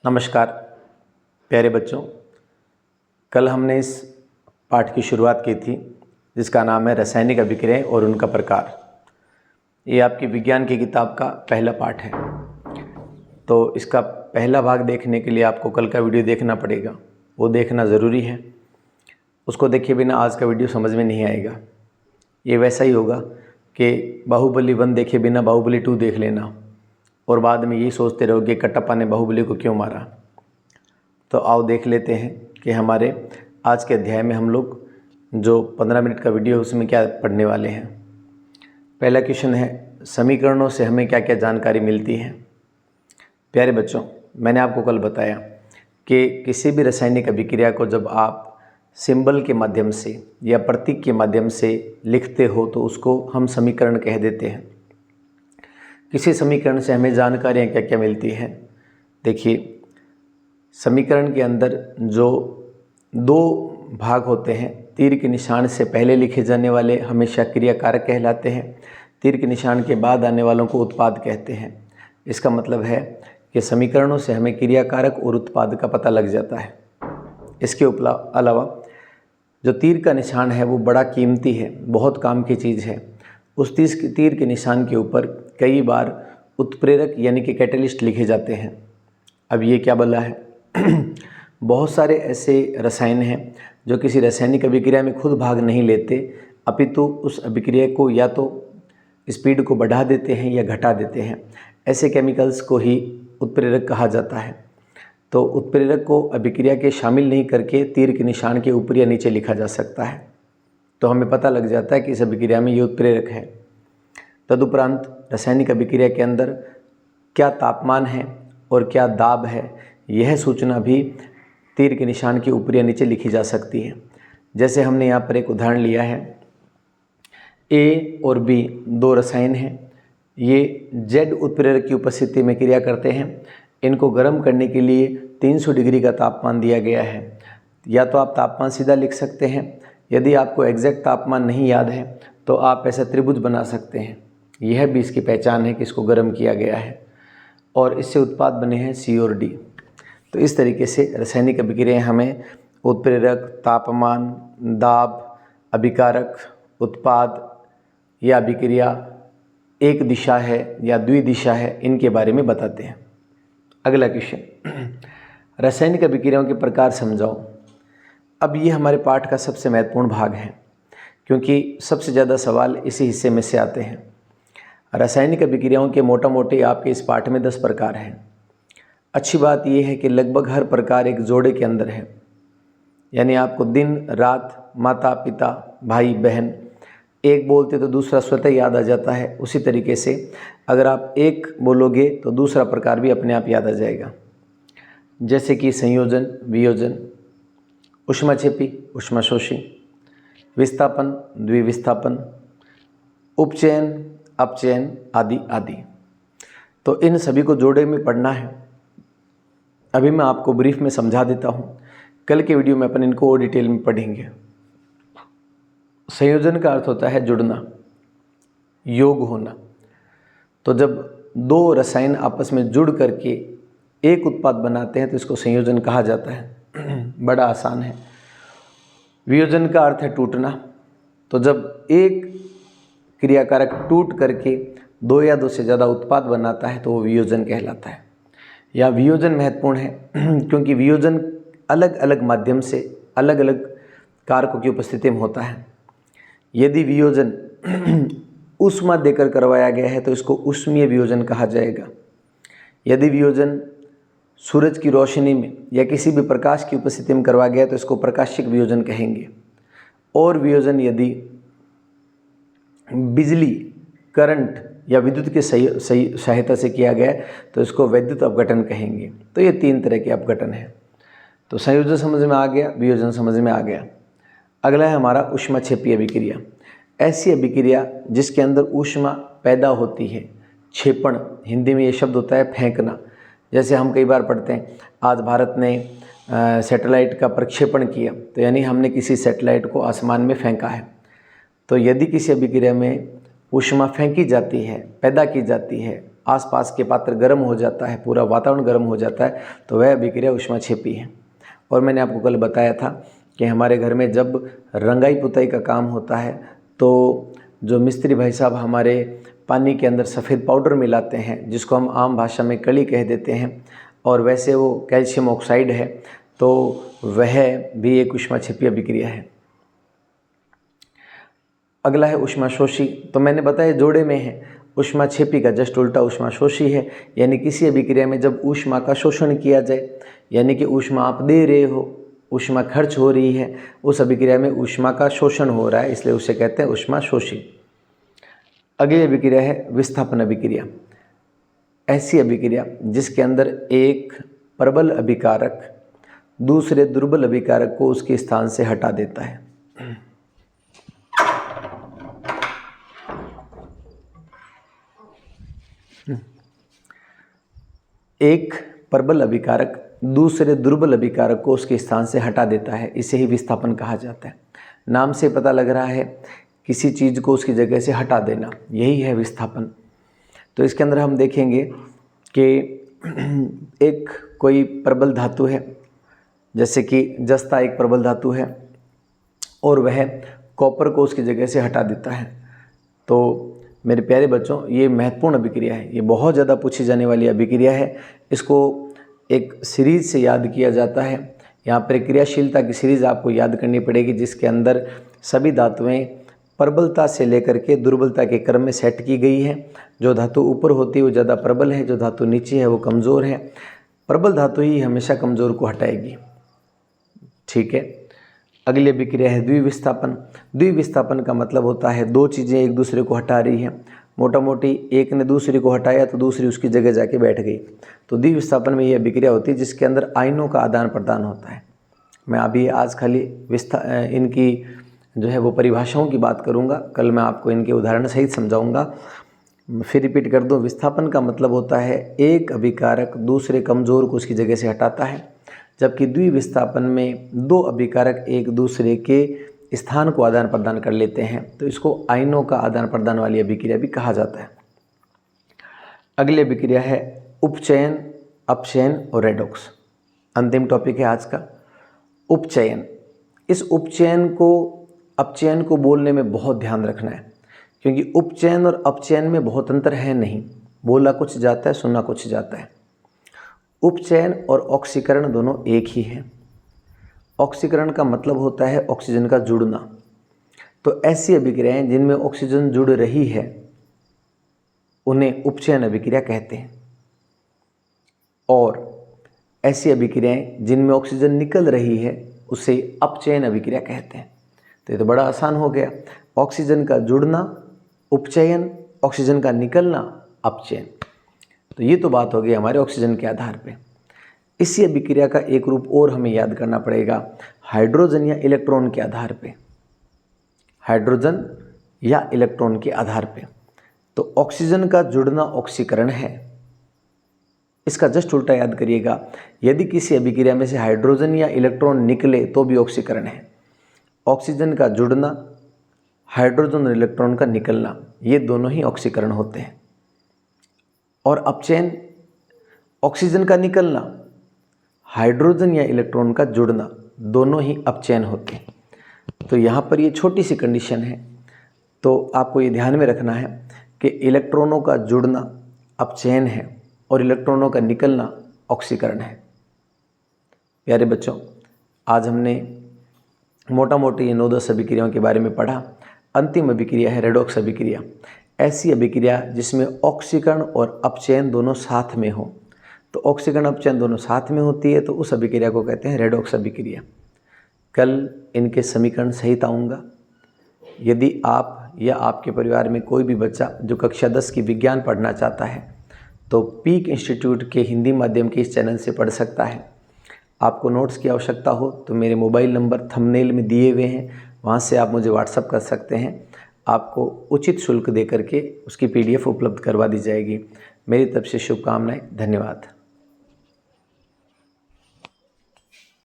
नमस्कार प्यारे बच्चों, कल हमने इस पाठ की शुरुआत की थी जिसका नाम है रासायनिक अभिक्रियाएं और उनका प्रकार। ये आपकी विज्ञान की किताब का पहला पाठ है। तो इसका पहला भाग देखने के लिए आपको कल का वीडियो देखना पड़ेगा, वो देखना ज़रूरी है। उसको देखे बिना आज का वीडियो समझ में नहीं आएगा। ये वैसा ही होगा कि बाहुबली 1 देखे बिना बाहुबली 2 देख लेना और बाद में यही सोचते रहोगे कटप्पा ने बाहुबली को क्यों मारा। तो आओ देख लेते हैं कि हमारे आज के अध्याय में हम लोग जो 15 मिनट का वीडियो है उसमें क्या पढ़ने वाले हैं। पहला क्वेश्चन है, समीकरणों से हमें क्या क्या जानकारी मिलती है। प्यारे बच्चों, मैंने आपको कल बताया कि किसी भी रासायनिक अभिक्रिया को जब आप सिंबल के माध्यम से या प्रतीक के माध्यम से लिखते हो तो उसको हम समीकरण कह देते हैं। किसी समीकरण से हमें जानकारियाँ क्या क्या मिलती हैं। देखिए, समीकरण के अंदर जो दो भाग होते हैं, तीर के निशान से पहले लिखे जाने वाले हमेशा क्रियाकारक कहलाते हैं, तीर के निशान के बाद आने वालों को उत्पाद कहते हैं। इसका मतलब है कि समीकरणों से हमें क्रियाकारक और उत्पाद का पता लग जाता है। इसके अलावा जो तीर का निशान है वो बड़ा कीमती है, बहुत काम की चीज़ है। उस तीर के निशान के ऊपर कई बार उत्प्रेरक यानी कि कैटलिस्ट लिखे जाते हैं। अब ये क्या बोला है बहुत सारे ऐसे रसायन हैं जो किसी रासायनिक अभिक्रिया में खुद भाग नहीं लेते, अपितु उस अभिक्रिया को या तो स्पीड को बढ़ा देते हैं या घटा देते हैं। ऐसे केमिकल्स को ही उत्प्रेरक कहा जाता है। तो उत्प्रेरक को अभिक्रिया के शामिल नहीं करके तीर के निशान के ऊपर या नीचे लिखा जा सकता है, तो हमें पता लग जाता है कि इस अभिक्रिया में ये उत्प्रेरक है। तदुपरांत रासायनिक अभिक्रिया के अंदर क्या तापमान है और क्या दाब है, यह सूचना भी तीर के निशान के ऊपर या नीचे लिखी जा सकती है। जैसे हमने यहाँ पर एक उदाहरण लिया है, ए और बी दो रसायन हैं। ये जेड उत्प्रेरक की उपस्थिति में क्रिया करते हैं। इनको गर्म करने के लिए 300 डिग्री का तापमान दिया गया है। या तो आप तापमान सीधा लिख सकते हैं, यदि आपको एग्जैक्ट तापमान नहीं याद है तो आप ऐसा त्रिभुज बना सकते हैं। यह भी इसकी पहचान है कि इसको गर्म किया गया है और इससे उत्पाद बने हैं सी और डी। तो इस तरीके से रासायनिक अभिक्रियाएं हमें उत्प्रेरक, तापमान, दाब, अभिकारक, उत्पाद या अभिक्रिया एक दिशा है या द्विदिशा है, इनके बारे में बताते हैं। अगला क्वेश्चन, रासायनिक अभिक्रियाओं के प्रकार समझाओ। अब ये हमारे पाठ का सबसे महत्वपूर्ण भाग है क्योंकि सबसे ज़्यादा सवाल इसी हिस्से में से आते हैं। रासायनिक अभिक्रियाओं के मोटा मोटे आपके इस पाठ में 10 प्रकार हैं। अच्छी बात यह है कि लगभग हर प्रकार एक जोड़े के अंदर है, यानी आपको दिन रात, माता पिता, भाई बहन एक बोलते तो दूसरा स्वतः याद आ जाता है। उसी तरीके से अगर आप एक बोलोगे तो दूसरा प्रकार भी अपने आप याद आ जाएगा। जैसे कि संयोजन, वियोजन, ऊष्माक्षेपी, ऊष्माशोषी, विस्थापन, द्विविस्थापन, उपचयन, अपचयन आदि आदि। तो इन सभी को जोड़े में पढ़ना है। अभी मैं आपको ब्रीफ में समझा देता हूँ, कल के वीडियो में अपन इनको और डिटेल में पढ़ेंगे। संयोजन का अर्थ होता है जुड़ना, योग होना। तो जब दो रसायन आपस में जुड़ करके एक उत्पाद बनाते हैं तो इसको संयोजन कहा जाता है। बड़ा आसान है। वियोजन का अर्थ है टूटना। तो जब एक क्रियाकारक टूट करके दो या दो से ज़्यादा उत्पाद बनाता है तो वो वियोजन कहलाता है। या वियोजन महत्वपूर्ण है क्योंकि वियोजन अलग अलग माध्यम से अलग अलग कारकों की उपस्थिति में होता है। यदि वियोजन ऊष्मा देकर करवाया गया है तो इसको ऊष्मीय वियोजन कहा जाएगा। यदि वियोजन सूरज की रोशनी में या किसी भी प्रकाश की उपस्थिति में करवाया गया तो इसको प्रकाशिक वियोजन कहेंगे। और वियोजन यदि बिजली, करंट या विद्युत की सहायता से किया गया तो इसको वैद्युत अपघटन कहेंगे। तो ये 3 तरह के अपघटन हैं। तो संयोजन समझ में आ गया, वियोजन समझ में आ गया। अगला है हमारा ऊष्माक्षेपी अभिक्रिया। ऐसी अभिक्रिया जिसके अंदर ऊष्मा पैदा होती है। क्षेपण, हिंदी में ये शब्द होता है फेंकना। जैसे हम कई बार पढ़ते हैं आज भारत ने सैटेलाइट का प्रक्षेपण किया, तो यानी हमने किसी सैटेलाइट को आसमान में फेंका है। तो यदि किसी अभिक्रिया में ऊष्मा फेंकी जाती है, पैदा की जाती है, आसपास के पात्र गर्म हो जाता है, पूरा वातावरण गर्म हो जाता है, तो वह अभिक्रिया ऊष्माक्षेपी है। और मैंने आपको कल बताया था कि हमारे घर में जब रंगाई पुताई का काम होता है तो जो मिस्त्री भाई साहब हमारे पानी के अंदर सफ़ेद पाउडर मिलाते हैं, जिसको हम आम भाषा में कली कह देते हैं, और वैसे वो कैल्शियम ऑक्साइड है, तो वह भी एक ऊष्माक्षेपी अभिक्रिया है। अगला है ऊष्माशोषी। तो मैंने बताया जोड़े में है, ऊष्माक्षेपी का जस्ट उल्टा ऊष्माशोषी है। यानी किसी अभिक्रिया में जब ऊष्मा का शोषण किया जाए, यानी कि ऊष्मा आप दे रहे हो, ऊष्मा खर्च हो रही है, उस अभिक्रिया में ऊष्मा का शोषण हो रहा है, इसलिए उसे कहते हैं ऊष्माशोषी। अगली अभिक्रिया है विस्थापन अभिक्रिया। ऐसी अभिक्रिया जिसके अंदर एक प्रबल अभिकारक दूसरे दुर्बल अभिकारक को उसके स्थान से हटा देता है। एक प्रबल अभिकारक दूसरे दुर्बल अभिकारक को उसके स्थान से हटा देता है, इसे ही विस्थापन कहा जाता है। नाम से पता लग रहा है किसी चीज़ को उसकी जगह से हटा देना, यही है विस्थापन। तो इसके अंदर हम देखेंगे कि एक कोई प्रबल धातु है, जैसे कि जस्ता एक प्रबल धातु है, और वह कॉपर को उसकी जगह से हटा देता है। तो मेरे प्यारे बच्चों, ये महत्वपूर्ण अभिक्रिया है, ये बहुत ज़्यादा पूछी जाने वाली अभिक्रिया है। इसको एक सीरीज से याद किया जाता है। यहाँ पर क्रियाशीलता की सीरीज़ आपको याद करनी पड़ेगी, जिसके अंदर सभी धातुएं प्रबलता से लेकर के दुर्बलता के क्रम में सेट की गई है। जो धातु ऊपर होती है वो ज़्यादा प्रबल है, जो धातु नीचे है वो कमज़ोर है। प्रबल धातु ही हमेशा कमज़ोर को हटाएगी। ठीक है। अगली अभिक्रिया है द्विविस्थापन। द्विविस्थापन का मतलब होता है दो चीज़ें एक दूसरे को हटा रही हैं। मोटा मोटी एक ने दूसरी को हटाया तो दूसरी उसकी जगह जाके बैठ गई। तो द्विविस्थापन में ये अभिक्रिया होती है जिसके अंदर आयनों का आदान प्रदान होता है। मैं अभी आज खाली इनकी जो है वो परिभाषाओं की बात करूंगा, कल मैं आपको इनके उदाहरण सहित समझाऊंगा। फिर रिपीट कर दूं, विस्थापन का मतलब होता है एक अभिकारक दूसरे कमज़ोर को उसकी जगह से हटाता है, जबकि द्विविस्थापन में दो अभिकारक एक दूसरे के स्थान को आदान प्रदान कर लेते हैं, तो इसको आयनों का आदान प्रदान वाली अभिक्रिया भी कहा जाता है। अगली अभिक्रिया है उपचयन, अपचयन और रेडॉक्स। अंतिम टॉपिक है आज का उपचयन। इस उपचयन को अपचयन को बोलने में बहुत ध्यान रखना है, क्योंकि उपचयन और अपचयन में बहुत अंतर है नहीं, बोला कुछ जाता है सुना कुछ जाता है। उपचयन और ऑक्सीकरण दोनों एक ही है। ऑक्सीकरण का मतलब होता है ऑक्सीजन का जुड़ना। तो ऐसी अभिक्रियाएं जिनमें ऑक्सीजन जुड़ रही है उन्हें उपचयन अभिक्रिया कहते हैं, और ऐसी अभिक्रियाएं जिनमें ऑक्सीजन निकल रही है उसे अपचयन अभिक्रिया कहते हैं। तो ये तो बड़ा आसान हो गया। ऑक्सीजन का जुड़ना उपचयन, ऑक्सीजन का निकलना अपचयन। तो ये तो बात हो गई हमारे ऑक्सीजन के आधार पे। इसी अभिक्रिया का एक रूप और हमें याद करना पड़ेगा, हाइड्रोजन या इलेक्ट्रॉन के आधार पे। हाइड्रोजन या इलेक्ट्रॉन के आधार पे। तो ऑक्सीजन का जुड़ना ऑक्सीकरण है। इसका जस्ट उल्टा याद करिएगा, यदि किसी अभिक्रिया में से हाइड्रोजन या इलेक्ट्रॉन निकले तो भी ऑक्सीकरण है। ऑक्सीजन का जुड़ना, हाइड्रोजन और इलेक्ट्रॉन का निकलना, ये दोनों ही ऑक्सीकरण होते हैं। और अपचयन, ऑक्सीजन का निकलना, हाइड्रोजन या इलेक्ट्रॉन का जुड़ना, दोनों ही अपचयन होते हैं। तो यहाँ पर ये छोटी सी कंडीशन है, तो आपको ये ध्यान में रखना है कि इलेक्ट्रॉनों का जुड़ना अपचयन है और इलेक्ट्रॉनों का निकलना ऑक्सीकरण है। प्यारे बच्चों, आज हमने मोटा मोटी 9-10 अभिक्रियाओं के बारे में पढ़ा। अंतिम अभिक्रिया है रेडॉक्स अभिक्रिया। ऐसी अभिक्रिया जिसमें ऑक्सीकरण और अपचयन दोनों साथ में हो। तो ऑक्सीकरण अपचयन दोनों साथ में होती है, तो उस अभिक्रिया को कहते हैं रेडॉक्स अभिक्रिया। कल इनके समीकरण सहित आऊँगा। यदि आप या आपके परिवार में कोई भी बच्चा जो कक्षा 10 की विज्ञान पढ़ना चाहता है तो पीक इंस्टीट्यूट के हिंदी माध्यम के इस चैनल से पढ़ सकता है। आपको नोट्स की आवश्यकता हो तो मेरे मोबाइल नंबर थंबनेल में दिए हुए हैं, वहाँ से आप मुझे व्हाट्सअप कर सकते हैं। आपको उचित शुल्क दे करके उसकी PDF उपलब्ध करवा दी जाएगी। मेरी तरफ से शुभकामनाएं। धन्यवाद।